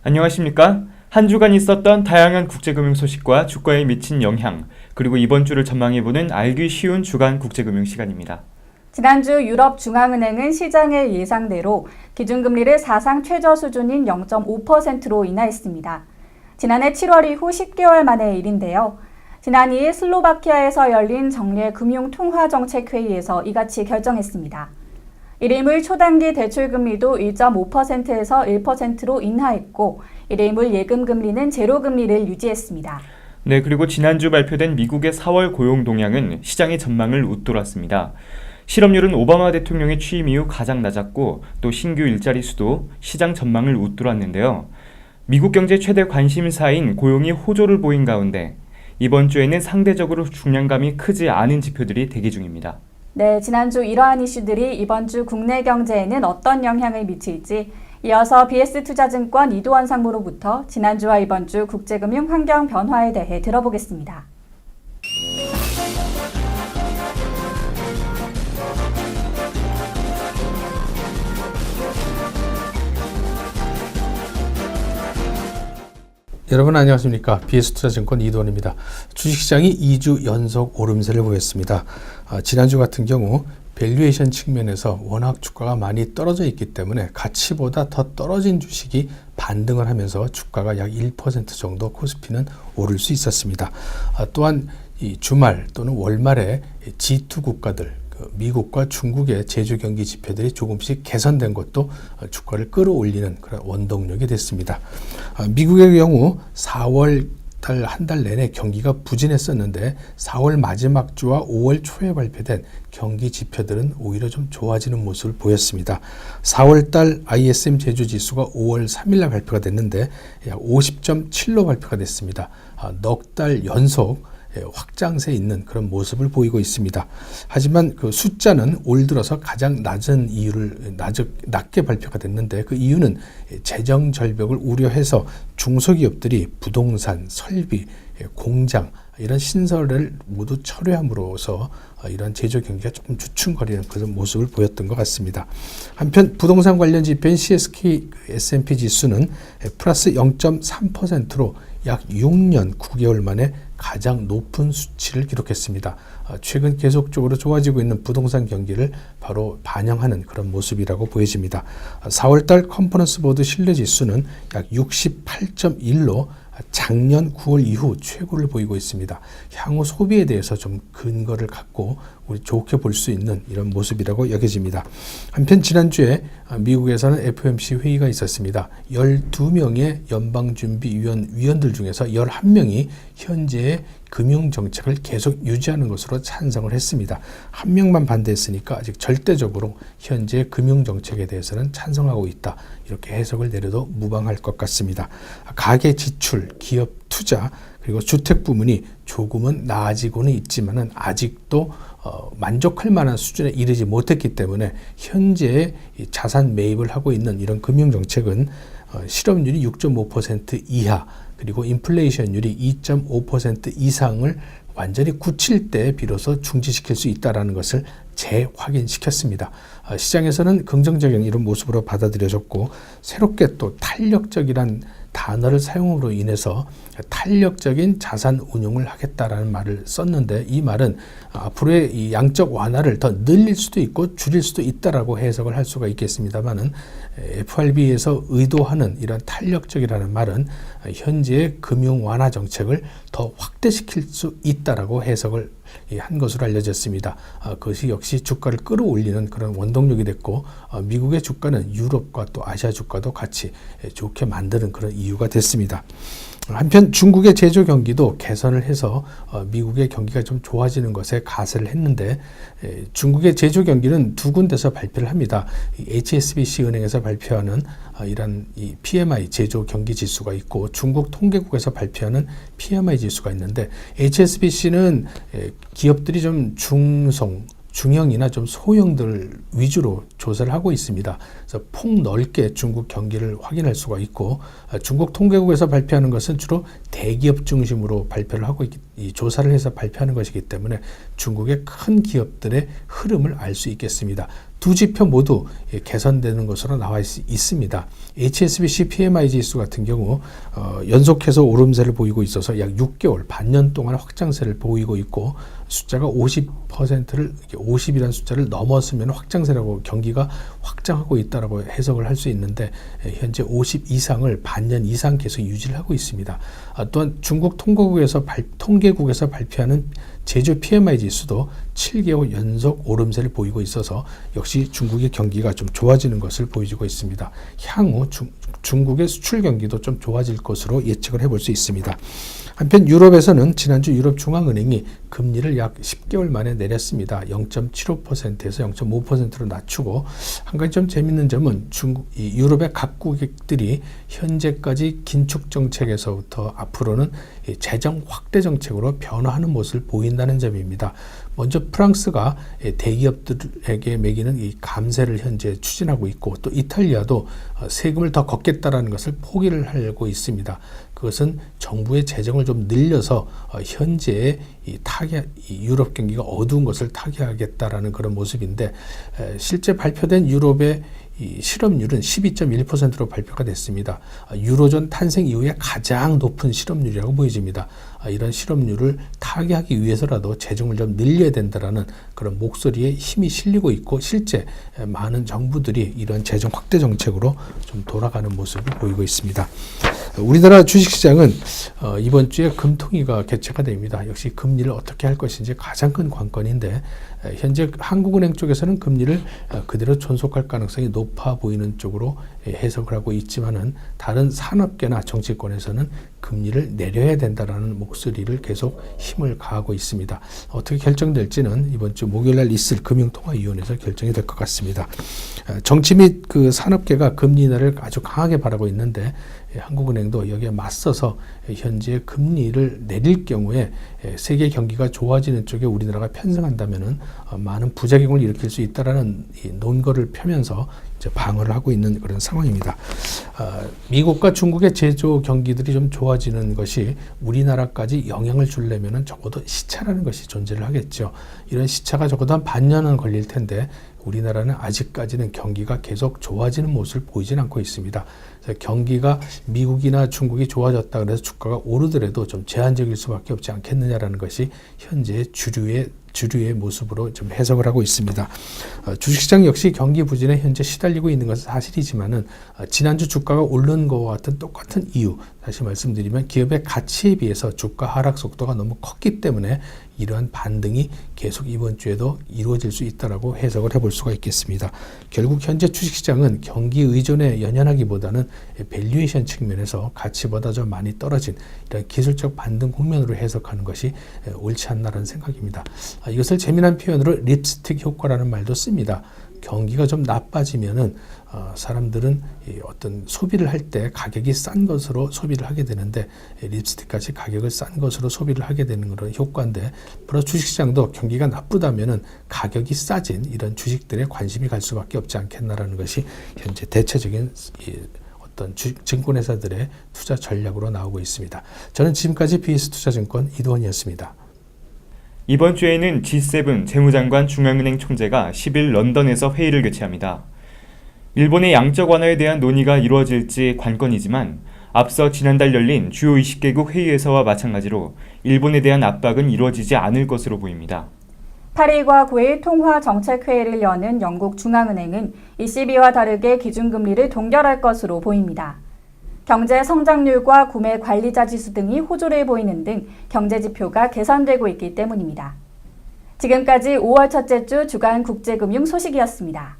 안녕하십니까? 한 주간 있었던 다양한 국제금융 소식과 주가에 미친 영향, 그리고 이번 주를 전망해보는 알기 쉬운 주간 국제금융 시간입니다. 지난주 유럽중앙은행은 시장의 예상대로 기준금리를 사상 최저 수준인 0.5%로 인하했습니다. 지난해 7월 이후 10개월 만의 일인데요. 지난 2일 슬로바키아에서 열린 정례 금융통화정책회의에서 이같이 결정했습니다. 1일물 초단기 대출금리도 1.5%에서 1%로 인하했고 1일물 예금금리는 제로금리를 유지했습니다. 네, 그리고 지난주 발표된 미국의 4월 고용 동향은 시장의 전망을 웃돌았습니다. 실업률은 오바마 대통령의 취임 이후 가장 낮았고 또 신규 일자리 수도 시장 전망을 웃돌았는데요. 미국 경제 최대 관심사인 고용이 호조를 보인 가운데 이번 주에는 상대적으로 중량감이 크지 않은 지표들이 대기 중입니다. 네, 지난주 이러한 이슈들이 이번 주 국내 경제에는 어떤 영향을 미칠지 이어서 BS투자증권 이도원 상무로부터 지난주와 이번 주 국제금융 환경 변화에 대해 들어보겠습니다. 여러분 안녕하십니까? BS투자증권 이도원입니다. 주식시장이 2주 연속 오름세를 보였습니다. 지난주 같은 경우 밸류에이션 측면에서 워낙 주가가 많이 떨어져 있기 때문에 가치보다 더 떨어진 주식이 반등을 하면서 주가가 약 1% 정도 코스피는 오를 수 있었습니다. 또한 이 주말 또는 월말에 G2 국가들 미국과 중국의 제조 경기 지표들이 조금씩 개선된 것도 주가를 끌어올리는 그런 원동력이 됐습니다. 미국의 경우 4월 달 한 달 내내 경기가 부진했었는데 4월 마지막 주와 5월 초에 발표된 경기 지표들은 오히려 좀 좋아지는 모습을 보였습니다. 4월 달 ISM 제조 지수가 5월 3일 날 발표가 됐는데 약 50.7로 발표가 됐습니다. 넉 달 연속 확장세 있는 그런 모습을 보이고 있습니다. 하지만 그 숫자는 올 들어서 가장 낮은 이유를 낮게 발표가 됐는데 그 이유는 재정 절벽을 우려해서 중소기업들이 부동산, 설비, 공장 이런 신설을 모두 철회함으로써 이런 제조 경기가 조금 주춤거리는 그런 모습을 보였던 것 같습니다. 한편 부동산 관련 지표인 CSK S&P 지수는 플러스 0.3%로 약 6년 9개월 만에 가장 높은 수치를 기록했습니다. 최근 계속적으로 좋아지고 있는 부동산 경기를 바로 반영하는 그런 모습이라고 보여집니다. 4월달 컨퍼런스 보드 신뢰지수는 약 68.1로 작년 9월 이후 최고를 보이고 있습니다. 향후 소비에 대해서 좀 근거를 갖고 우리 좋게 볼 수 있는 이런 모습이라고 여겨집니다. 한편 지난주에 미국에서는 FOMC 회의가 있었습니다. 12명의 연방준비위원들 중에서 11명이 현재의 금융정책을 계속 유지하는 것으로 찬성을 했습니다. 한 명만 반대했으니까 아직 절대적으로 현재 금융정책에 대해서는 찬성하고 있다. 이렇게 해석을 내려도 무방할 것 같습니다. 가계 지출, 기업 투자, 그리고 주택 부문이 조금은 나아지고는 있지만은 아직도 만족할 만한 수준에 이르지 못했기 때문에 현재 자산 매입을 하고 있는 이런 금융정책은 실업률이 6.5% 이하 그리고 인플레이션율이 2.5% 이상을 완전히 굳힐 때 비로소 중지시킬 수 있다는 것을 재확인시켰습니다. 시장에서는 긍정적인 이런 모습으로 받아들여졌고 새롭게 또 탄력적이란 단어를 사용으로 인해서 탄력적인 자산 운용을 하겠다라는 말을 썼는데 이 말은 앞으로의 이 양적 완화를 더 늘릴 수도 있고 줄일 수도 있다라고 해석을 할 수가 있겠습니다만은 FRB에서 의도하는 이런 탄력적이라는 말은 현재의 금융 완화 정책을 더 확대시킬 수 있다라고 해석을 한 것으로 알려졌습니다. 그것이 역시 주가를 끌어올리는 그런 원동력이 됐고 미국의 주가는 유럽과 또 아시아 주가도 같이 좋게 만드는 그런 이유가 됐습니다. 한편 중국의 제조 경기도 개선을 해서 미국의 경기가 좀 좋아지는 것에 가세를 했는데 중국의 제조 경기는 두 군데서 발표를 합니다. HSBC 은행에서 발표하는 이런 이 PMI 제조 경기 지수가 있고 중국 통계국에서 발표하는 PMI 지수가 있는데 HSBC는 기업들이 좀 중형이나 좀 소형들 위주로 조사를 하고 있습니다. 그래서 폭넓게 중국 경기를 확인할 수가 있고 중국 통계국에서 발표하는 것은 주로 대기업 중심으로 발표를 하고 이 조사를 해서 발표하는 것이기 때문에 중국의 큰 기업들의 흐름을 알 수 있겠습니다. 두 지표 모두 개선되는 것으로 나와 있습니다. HSBC PMI 지수 같은 경우 연속해서 오름세를 보이고 있어서 약 6개월, 반년 동안 확장세를 보이고 있고 숫자가 50%를 50이라는 숫자를 넘었으면 확장세라고 경기가 확장하고 있다라고 해석을 할 수 있는데 현재 50 이상을 반년 이상 계속 유지를 하고 있습니다. 또한 중국 통계국에서 발표하는 제조 PMI 지수도 7개월 연속 오름세를 보이고 있어서 역시 중국의 경기가 좀 좋아지는 것을 보여주고 있습니다. 향후 중국의 수출 경기도 좀 좋아질 것으로 예측을 해볼 수 있습니다. 한편 유럽에서는 지난주 유럽중앙은행이 금리를 약 10개월 만에 내렸습니다. 0.75%에서 0.5%로 낮추고 한 가지 좀 재밌는 점은 유럽의 각국들이 현재까지 긴축 정책에서부터 앞으로는 재정 확대 정책으로 변화하는 모습을 보인다는 점입니다. 먼저 프랑스가 대기업들에게 매기는 이 감세를 현재 추진하고 있고 또 이탈리아도 세금을 더 걷겠다라는 것을 포기를 하고 있습니다. 그것은 정부의 재정을 좀 늘려서 현재의 이 유럽 경기가 어두운 것을 타개하겠다라는 그런 모습인데 실제 발표된 유럽의 이 실업률은 12.1%로 발표가 됐습니다. 유로존 탄생 이후에 가장 높은 실업률이라고 보여집니다. 이런 실업률을 타개하기 위해서라도 재정을 좀 늘려야 된다라는 그런 목소리에 힘이 실리고 있고 실제 많은 정부들이 이런 재정 확대 정책으로 좀 돌아가는 모습을 보이고 있습니다. 우리나라 주식시장은 이번 주에 금통위가 개최가 됩니다. 역시 금리를 어떻게 할 것인지 가장 큰 관건인데 현재 한국은행 쪽에서는 금리를 그대로 존속할 가능성이 높아 보이는 쪽으로 해석을 하고 있지만은 다른 산업계나 정치권에서는 금리를 내려야 된다라는 목소리를 계속 힘을 가하고 있습니다. 어떻게 결정될지는 이번 주 목요일 날 있을 금융통화위원회에서 결정이 될 것 같습니다. 정치 및 그 산업계가 금리 인하를 아주 강하게 바라고 있는데 한국은행도 여기에 맞서서 현재 금리를 내릴 경우에 세계 경기가 좋아지는 쪽에 우리나라가 편승한다면은 많은 부작용을 일으킬 수 있다라는 논거를 펴면서 이제 방어를 하고 있는 그런 상황입니다. 미국과 중국의 제조 경기들이 좀 좋아지는 것이 우리나라까지 영향을 주려면은 적어도 시차라는 것이 존재를 하겠죠. 이런 시차가 적어도 한 반년은 걸릴 텐데 우리나라는 아직까지는 경기가 계속 좋아지는 모습을 보이진 않고 있습니다. 그래서 경기가 미국이나 중국이 좋아졌다 그래서 주가가 오르더라도 좀 제한적일 수밖에 없지 않겠느냐라는 것이 현재 주류의 모습으로 좀 해석을 하고 있습니다. 주식시장 역시 경기 부진에 현재 시달리고 있는 것은 사실이지만은 지난주 주가가 오른 것과 같은 똑같은 이유, 다시 말씀드리면 기업의 가치에 비해서 주가 하락 속도가 너무 컸기 때문에 이러한 반등이 계속 이번 주에도 이루어질 수 있다라고 해석을 해볼 수가 있겠습니다. 결국 현재 주식시장은 경기 의존에 연연하기보다는 밸류에이션 측면에서 가치보다 좀 많이 떨어진 이런 기술적 반등 국면으로 해석하는 것이 옳지 않나라는 생각입니다. 이것을 재미난 표현으로 립스틱 효과라는 말도 씁니다. 경기가 좀 나빠지면은 사람들은 어떤 소비를 할 때 가격이 싼 것으로 소비를 하게 되는데 립스틱까지 가격을 싼 것으로 소비를 하게 되는 그런 효과인데 바로 주식시장도 경기가 나쁘다면은 가격이 싸진 이런 주식들에 관심이 갈 수밖에 없지 않겠나라는 것이 현재 대체적인 어떤 증권회사들의 투자 전략으로 나오고 있습니다. 저는 지금까지 BS투자증권 이도원이었습니다. 이번 주에는 G7 재무장관 중앙은행 총재가 10일 런던에서 회의를 개최합니다. 일본의 양적 완화에 대한 논의가 이루어질지 관건이지만 앞서 지난달 열린 주요 20개국 회의에서와 마찬가지로 일본에 대한 압박은 이루어지지 않을 것으로 보입니다. 8일과 9일 통화 정책 회의를 여는 영국 중앙은행은 ECB와 다르게 기준금리를 동결할 것으로 보입니다. 경제 성장률과 구매 관리자 지수 등이 호조를 보이는 등 경제 지표가 개선되고 있기 때문입니다. 지금까지 5월 첫째 주 주간 국제금융 소식이었습니다.